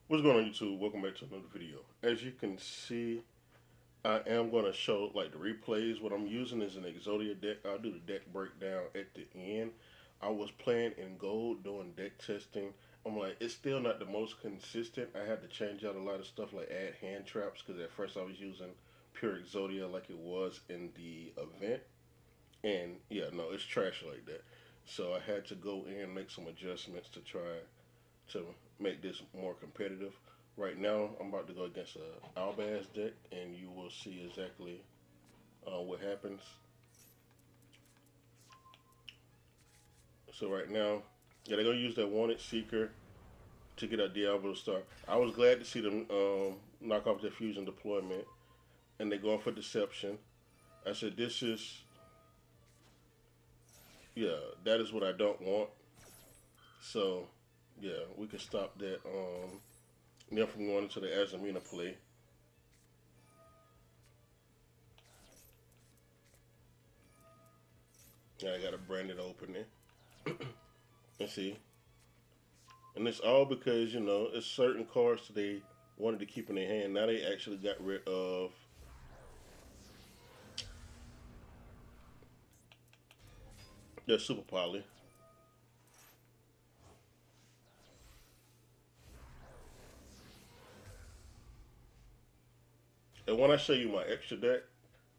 What's going on YouTube? Welcome back to another video. As you can see, I am going to show like the replays. What I'm using is an Exodia deck. I'll do the deck breakdown at the end. I was playing in gold doing deck testing. I'm like, it's still not the most consistent. I had to change out a lot of stuff like add hand traps because at first I was using pure Exodia like it was in the event. And yeah, no, it's trash like that. So I had to go in and make some adjustments to try to make this more competitive. Right now, I'm about to go against a Albaz deck, and you will see exactly what happens. So right now, yeah, they're gonna use that Wanted Seeker to get a Diablo star. I was glad to see them knock off their fusion deployment, and they're going for Deception. I said, this is yeah, that is what I don't want. So yeah, we can stop that. Them from going into the Azamina play. Now I got a branded opening. And see, and it's all because it's certain cards that they wanted to keep in their hand. Now they actually got rid of their super poly. And when I show you my extra deck,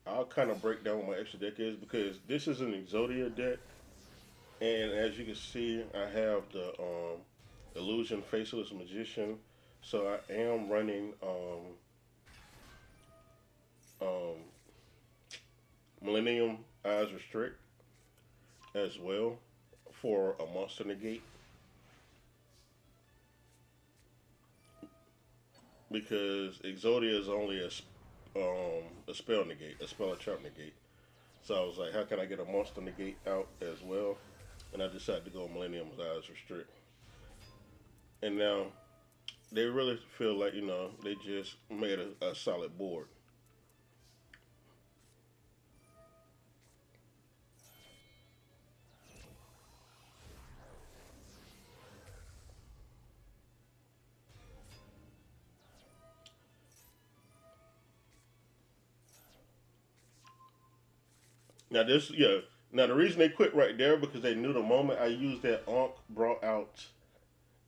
I'll kind of break down what my extra deck is because this is an Exodia deck, and as you can see, I have the Illusion Faceless Magician. So I am running um, Millennium Eyes Restrict as well for a monster negate because Exodia is only a spell negate, a spell or trap negate. So I was like, how can I get a monster negate out as well? And I decided to go Millennium's Eyes Restrict. And now they really feel like they just made a solid board. Now this yeah. Now the reason they quit right there because they knew the moment I used that Ankh brought out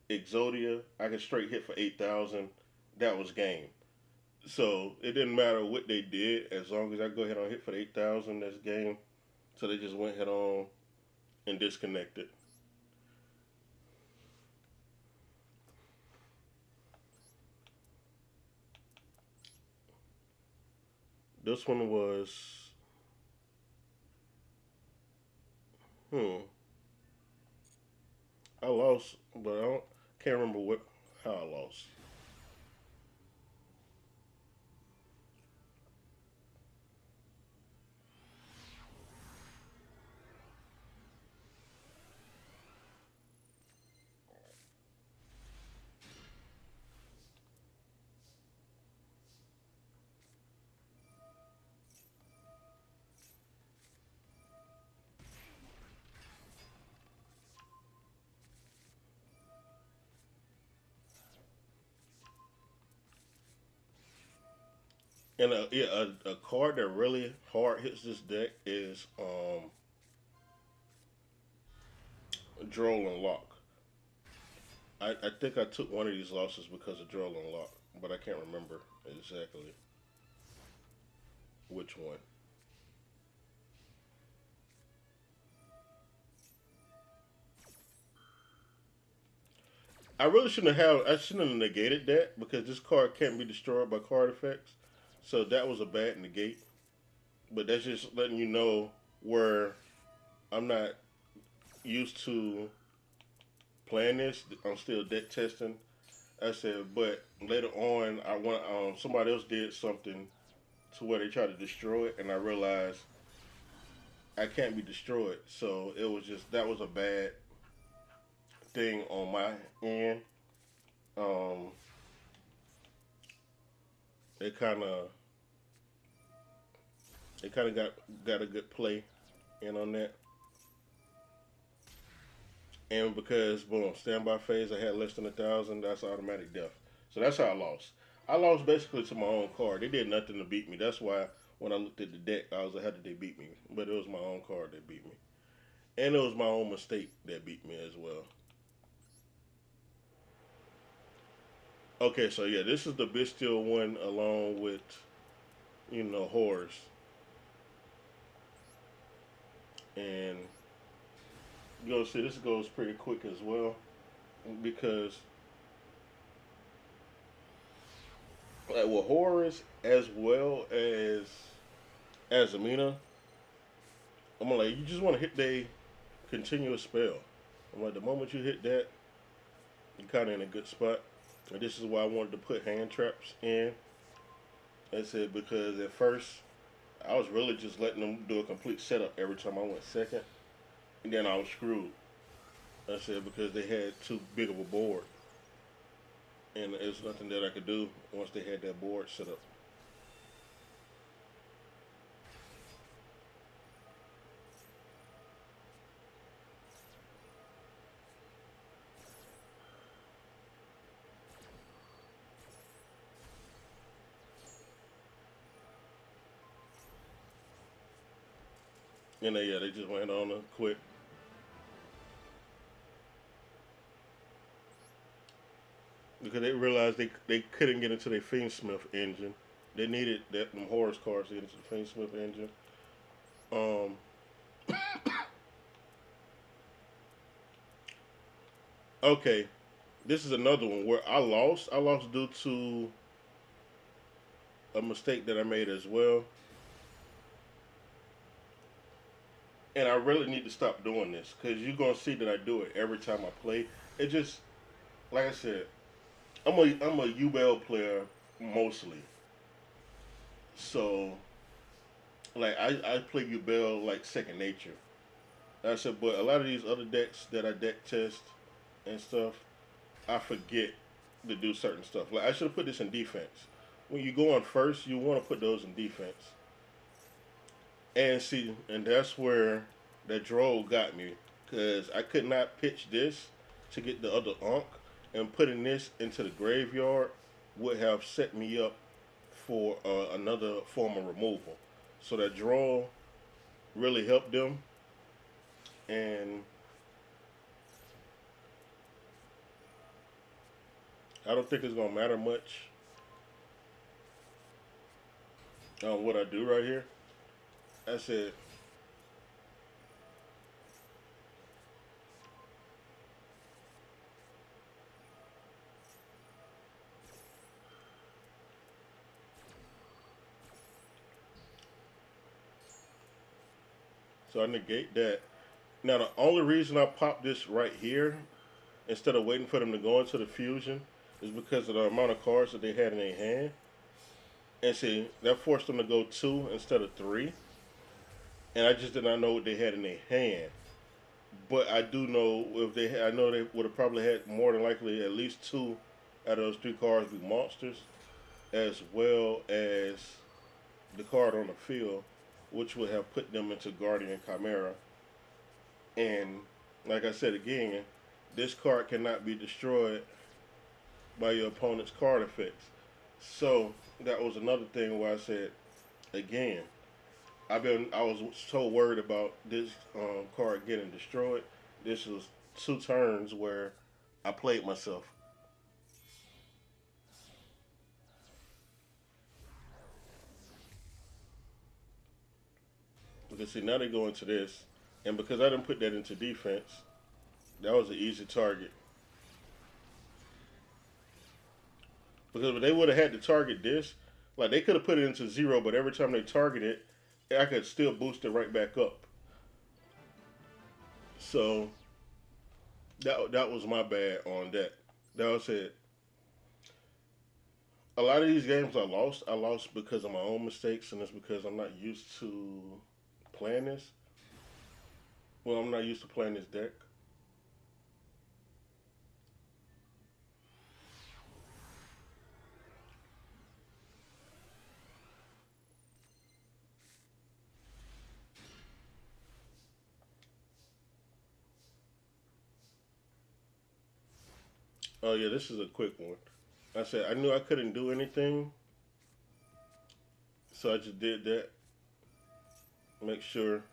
Exodia, I could straight hit for 8,000. That was game. So it didn't matter what they did as long as I go ahead and hit for 8,000. That's game. So they just went head on and disconnected. This one was hmm. I lost, but can't remember what how I lost. And yeah, a card that really hard hits this deck is Droll and Lock. I think I took one of these losses because of Droll and Lock, but I can't remember exactly which one. I shouldn't have negated that because this card can't be destroyed by card effects. So that was a bad negate. But that's just letting you know where I'm not used to playing this. I'm still deck testing. I said, but later on, I want somebody else did something to where they tried to destroy it, and I realized I can't be destroyed. So it was just that was a bad thing on my end. Um, it kind of got a good play in on that, and because boom standby phase I had less than 1,000, that's automatic death. So that's how I lost. I lost basically to my own card. They did nothing to beat me. That's why when I looked at the deck, I was like, how did they beat me? But it was my own card that beat me. And it was my own mistake that beat me as well. Okay, so yeah, this is the Bestial one along with, Horrors. And you'll see this goes pretty quick as well because like with Horrors as well as Amina, I'm like, you just want to hit the continuous spell. I'm like, the moment you hit that, you're kind of in a good spot. And this is why I wanted to put hand traps in. I said because at first I was really just letting them do a complete setup every time I went second, and then I was screwed. I said because they had too big of a board, and there's nothing that I could do once they had that board set up. And yeah, they just went on to quit because they realized they couldn't get into their Fiendsmith engine. They needed that them Horus cards to get into the Fiendsmith engine. Um, okay, this is another one where I lost. I lost due to a mistake that I made as well, and I really need to stop doing this because you're gonna see that I do it every time I play. It just like I said, I'm a UBL player mostly, so like I play UBL like second nature. I said, but a lot of these other decks that I deck test and stuff, I forget to do certain stuff. Like I should have put this in defense. When you go on first, you want to put those in defense. And see, and that's where that draw got me because I could not pitch this to get the other unk, and putting this into the graveyard would have set me up for another form of removal. So that draw really helped them, and I don't think it's gonna matter much what I do right here. I said, so I negate that. Now the only reason I popped this right here instead of waiting for them to go into the fusion is because of the amount of cards that they had in their hand. And see, that forced them to go two instead of three. And I just did not know what they had in their hand. But I do know if they, I know they would have probably had more than likely at least two out of those three cards be monsters, as well as the card on the field, which would have put them into Guardian Chimera. And like I said again, this card cannot be destroyed by your opponent's card effects. So that was another thing where I said again, I was so worried about this card getting destroyed. This was two turns where I played myself. Because see now they go into this, and because I didn't put that into defense, that was an easy target. Because if they would have had to target this, like they could have put it into zero, but every time they target it, I could still boost it right back up. So that was my bad on that. That was it. A lot of these games I lost. I lost because of my own mistakes, and it's because I'm not used to playing this. Well, I'm not used to playing this deck. Oh yeah, this is a quick one. I said I knew I couldn't do anything, so I just did that. Make sure.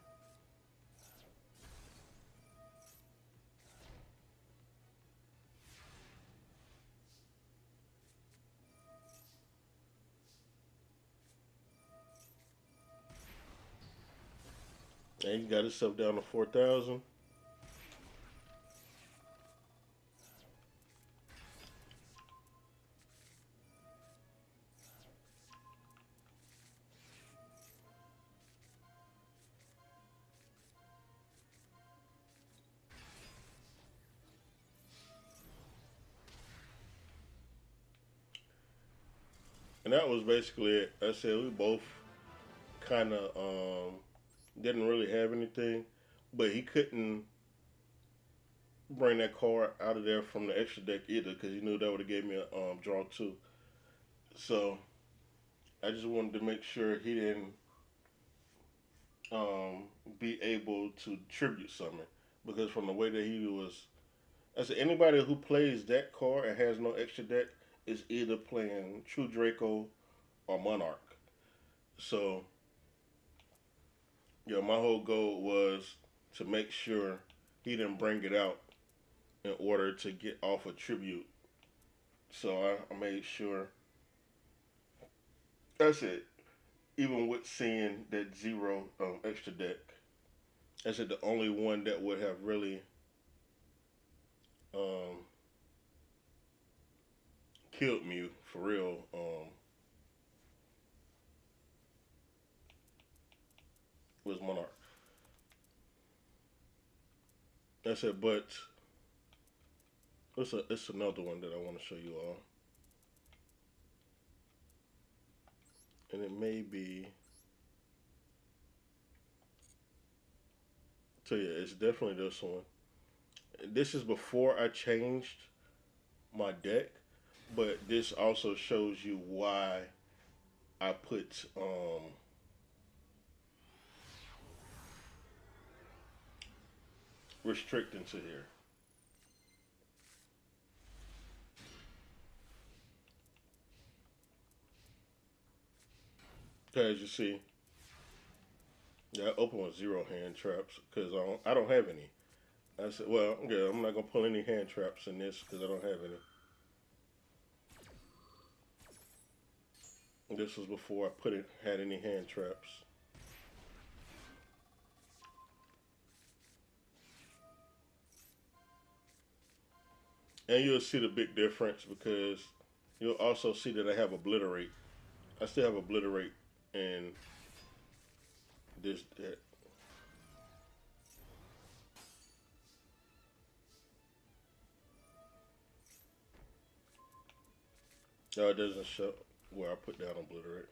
And he got himself down to 4,000. And that was basically it. I said we both kind of didn't really have anything, but he couldn't bring that card out of there from the extra deck either because he knew that would have gave me a draw two. So I just wanted to make sure he didn't um, be able to tribute summon because from the way that he was, I said anybody who plays that card and has no extra deck is either playing True Draco or Monarch. So yeah, my whole goal was to make sure he didn't bring it out in order to get off a tribute. So I made sure. That's it. Even with seeing that zero extra deck, I said the only one that would have really um, killed me for real was Monarch. I said, but it's another one that I want to show you all, and it may be. So yeah, it's definitely this one. This is before I changed my deck, but this also shows you why I put restrict into here. As you see, yeah, I open with zero hand traps because I don't have any. I said, well, yeah, I'm not gonna pull any hand traps in this because I don't have any. This was before I put it had any hand traps, and you'll see the big difference because you'll also see that I have obliterate. I still have obliterate in this deck. No, it doesn't show where I put down obliterate.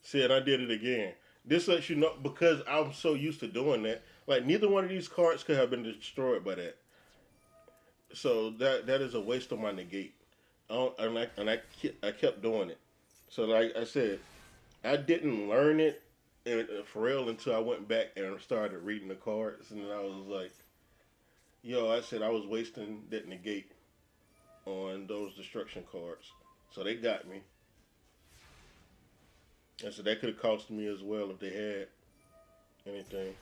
See, and I did it again. This lets you know because I'm so used to doing that. Like neither one of these cards could have been destroyed by that. So that is a waste of my negate. I kept doing it. So like I said, I didn't learn it for real until I went back and started reading the cards, and I was like, yo, I said I was wasting that negate on those destruction cards. So they got me. And so that could have cost me as well if they had anything.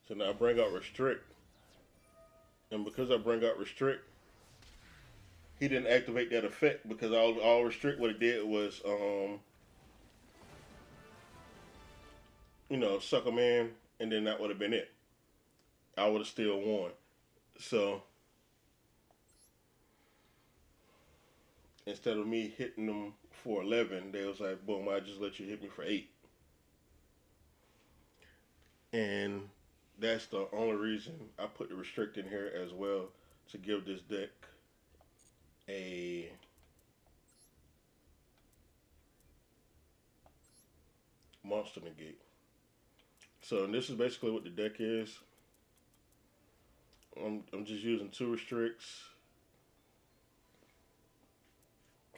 So now I bring out restrict, and because I bring out restrict, he didn't activate that effect because all restrict what it did was suck him in, and then that would have been it. I would have still won. So instead of me hitting them for 11, they was like, boom, I just let you hit me for 8. And That's the only reason I put the restrict in here as well, to give this deck a monster negate. So this is basically what the deck is. I'm just using two restricts.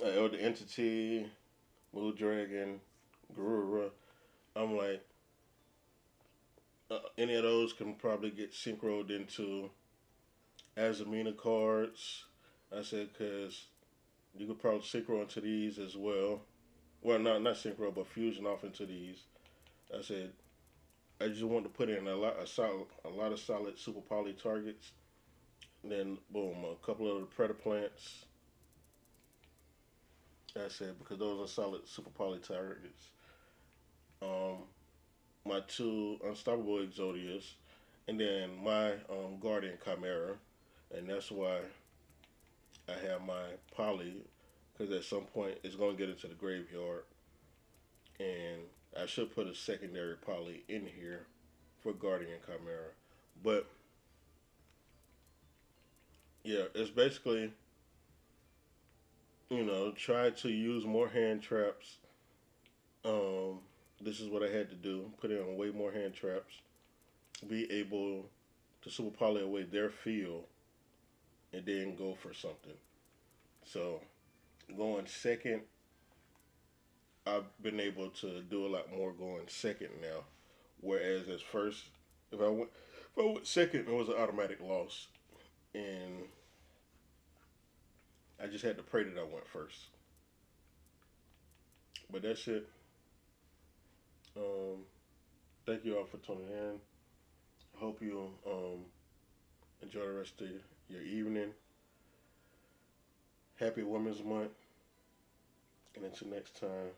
Elder Entity, Blue Dragon, Garura. I'm like, any of those can probably get synchroed into Azamina cards. I said because you could probably synchro into these as well. Well, not synchro, but fusion off into these. I said I just want to put in a lot of solid super poly targets. And then boom, a couple of the predator plants. That's it because those are solid super poly targets. Um, my two unstoppable Exodias, and then my Guardian Chimera, and that's why I have my poly because at some point it's gonna get into the graveyard, and I should put a secondary poly in here for Guardian Chimera. But yeah, it's basically try to use more hand traps. Um, this is what I had to do: put in way more hand traps, be able to super poly away their field, and then go for something. So going second, I've been able to do a lot more going second now. Whereas at first, if I went second, it was an automatic loss, and I just had to pray that I went first. But that's it. Um, Thank you all for tuning in. I hope you enjoy the rest of your evening. Happy Women's Month, and until next time,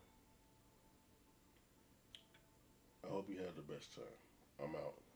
I hope you have the best time. I'm out.